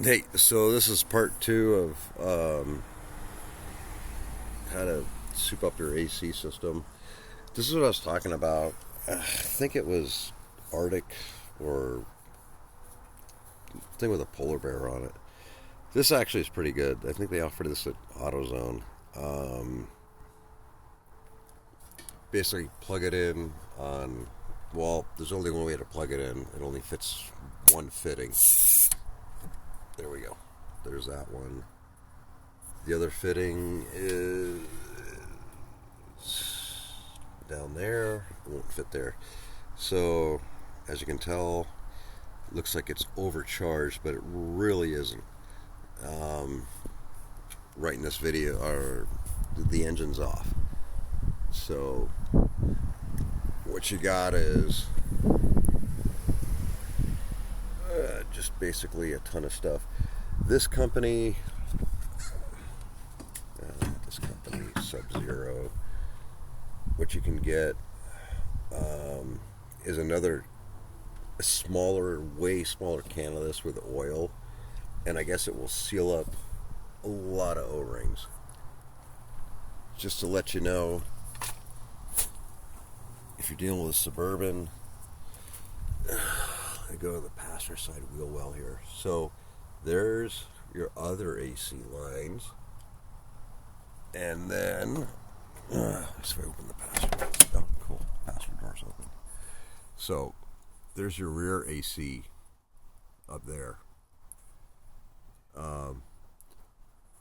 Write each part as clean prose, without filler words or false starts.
Hey, so this is part two of how to soup up your AC system. This is what I was talking about. I think it was Arctic or thing with a polar bear on it. This actually is pretty good. I think they offered this at AutoZone. Um, Basically, plug it in on. Well, there's only one way to plug it in. It only fits one fitting. There we go. There's that one. The other fitting is down there. It won't fit there. So, as you can tell, it looks like it's overcharged, but it really isn't. Um, right in this video, or the engine's off. So, what you got is just basically a ton of stuff. This company, Sub-Zero, what you can get is another smaller, way smaller can of this with oil, and I guess it will seal up a lot of O-rings. Just to let you know, if you're dealing with a Suburban, I go to the passenger side wheel well here. So there's your other AC lines, and then let's open the passenger. Oh, cool! Passenger door's open. So there's your rear AC up there,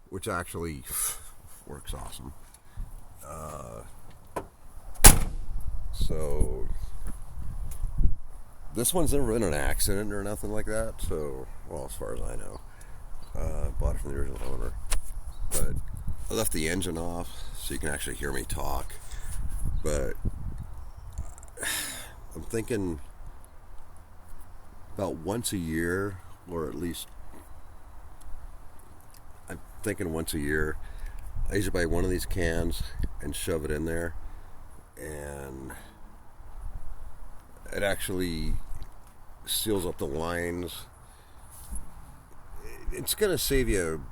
which actually works awesome. So this one's never been an accident or nothing like that. So, well, as far as I know, bought it from the original owner. But I left the engine off so you can actually hear me talk. But I'm thinking about once a year, or at least I'm thinking once a year, I usually buy one of these cans and shove it in there, and it actually seals up the lines. It's gonna save you.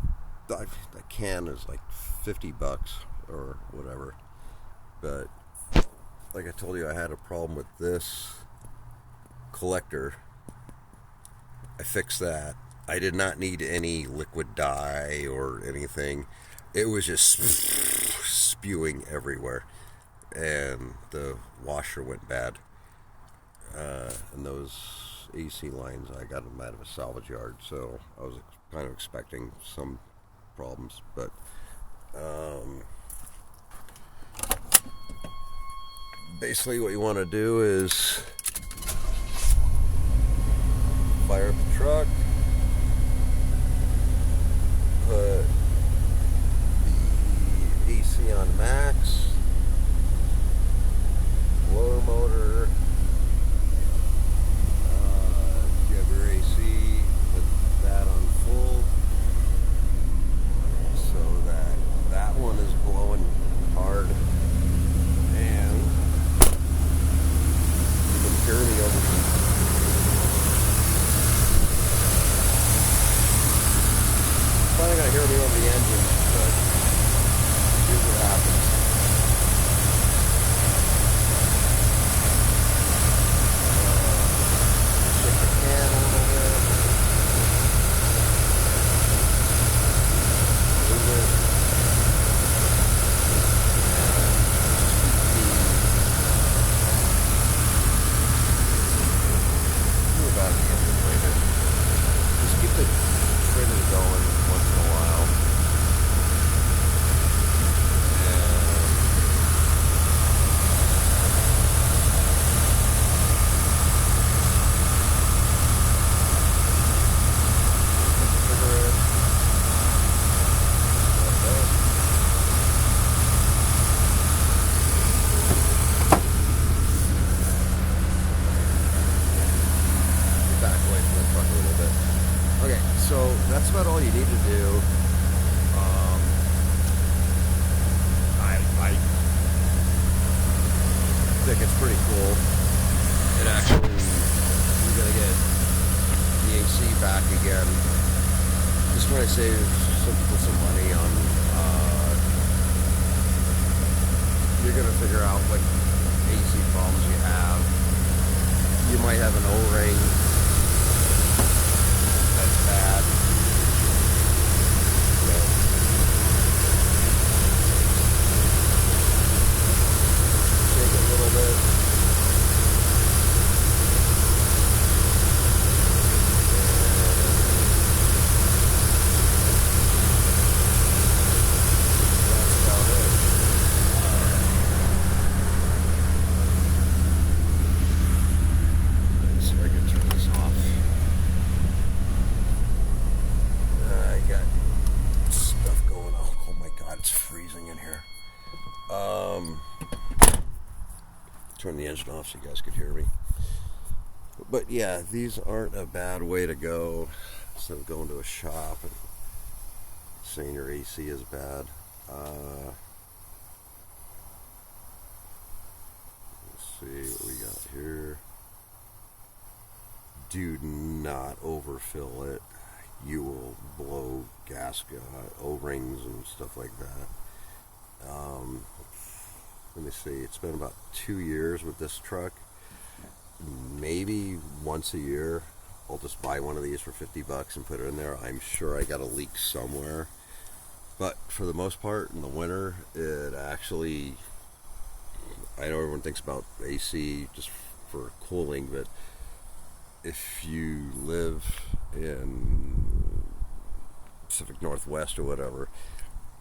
A can is like $50 or whatever. But like I told you, I had a problem with this collector. I fixed that. I did not need any liquid dye or anything. It was just spewing everywhere, and the washer went bad. And those AC lines, I got them out of a salvage yard, so I was kind of expecting some problems. But basically, what you want to do is fire up the truck, put the AC on max, blower motor. If you have your AC, put that on full, so that one is blowing hard, and you can hear me over here. Probably gonna hear me over the engine, but here's what happens. Shake the can a little bit. Move it. And about the engine later. Just keep the trigger going once in a while. Back away from the truck a little bit. Okay, so that's about all you need to do. I think it's pretty cool. It actually, you're gonna get the AC back again just trying to save some people some money on. You're gonna figure out what AC problems you have. You might have an O-ring that's bad. Shake it a little bit. Turn the engine off so you guys could hear me. But yeah, these aren't a bad way to go instead of going to a shop and saying your AC is bad. Let's see what we got here. Do not overfill it. You will blow gasket, O-rings and stuff like that. Let me see, it's been about 2 years with this truck. Maybe once a year I'll just buy one of these for $50 and put it in there. I'm sure I got a leak somewhere, but for the most part in the winter it actually, I know everyone thinks about AC just for cooling, but if you live in Pacific Northwest or whatever,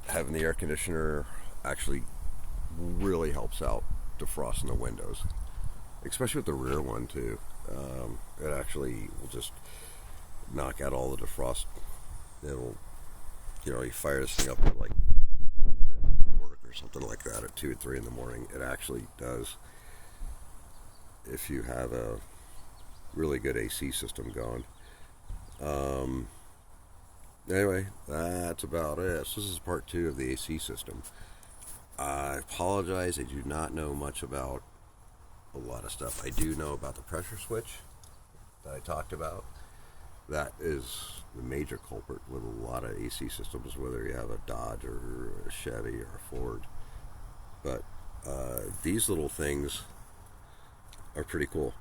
having the air conditioner actually really helps out defrosting the windows, especially with the rear one too. It actually will just knock out all the defrost. It'll, you fire this thing up at like work or something like that at 2 or 3 in the morning. It actually does, if you have a really good AC system going. Anyway, that's about it. So this is part 2 of the AC system. I apologize, I do not know much about a lot of stuff. I do know about the pressure switch that I talked about. That is the major culprit with a lot of AC systems, whether you have a Dodge or a Chevy or a Ford. But these little things are pretty cool.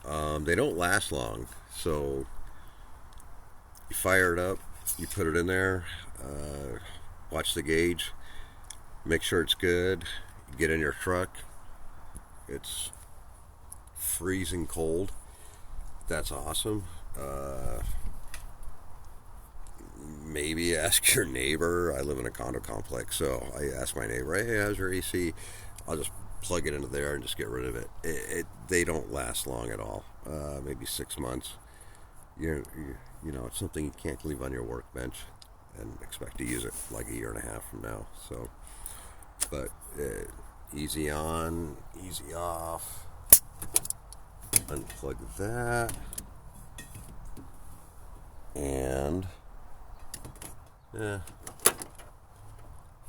They don't last long, so you fire it up, you put it in there, watch the gauge, make sure it's good, you get in your truck, it's freezing cold, that's awesome. Maybe ask your neighbor. I live in a condo complex, so I ask my neighbor, hey, how's your AC? I'll just plug it into there and just get rid of it. They don't last long at all, maybe 6 months. You know, it's something you can't leave on your workbench and expect to use it like a year and a half from now. So, but easy on, easy off. Unplug that, and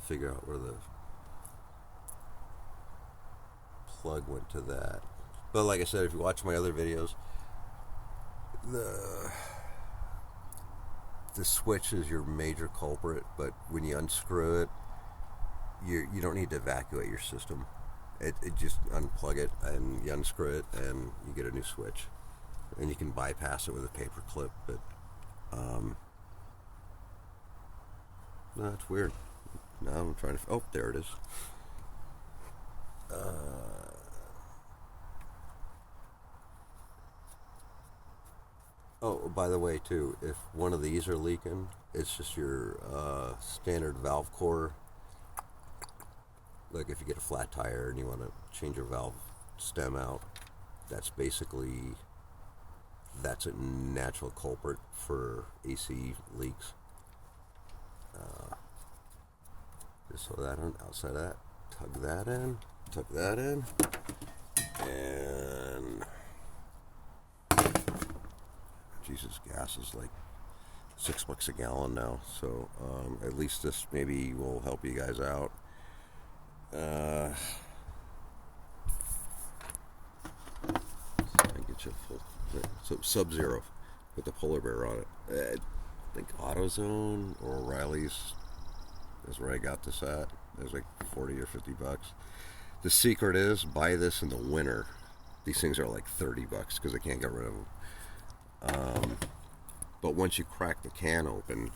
figure out where the plug went to that. But like I said, if you watch my other videos, the switch is your major culprit, but when you unscrew it, you don't need to evacuate your system. It just unplug it and you unscrew it and you get a new switch, and you can bypass it with a paper clip. But no, it's weird. Now I'm trying to, oh, there it is. Oh, by the way, too, if one of these are leaking, it's just your standard valve core. Like if you get a flat tire and you want to change your valve stem out, that's a natural culprit for AC leaks. Just throw that on, outside of that, tug that in, and Jesus, gas is like $6 a gallon now, so at least this maybe will help you guys out. I get you full, so Sub-Zero with the polar bear on it. I think AutoZone or O'Reilly's is where I got this at. It was like 40 or 50 bucks. The secret is buy this in the winter. These things are like 30 bucks because I can't get rid of them. But once you crack the can open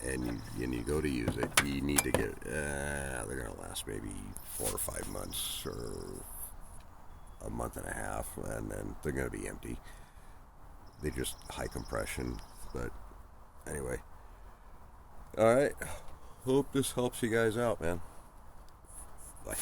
and you go to use it, you need to get. They're gonna last maybe 4 or 5 months or a month and a half, and then they're gonna be empty. They just high compression, but anyway. All right. Hope this helps you guys out, man. Bye.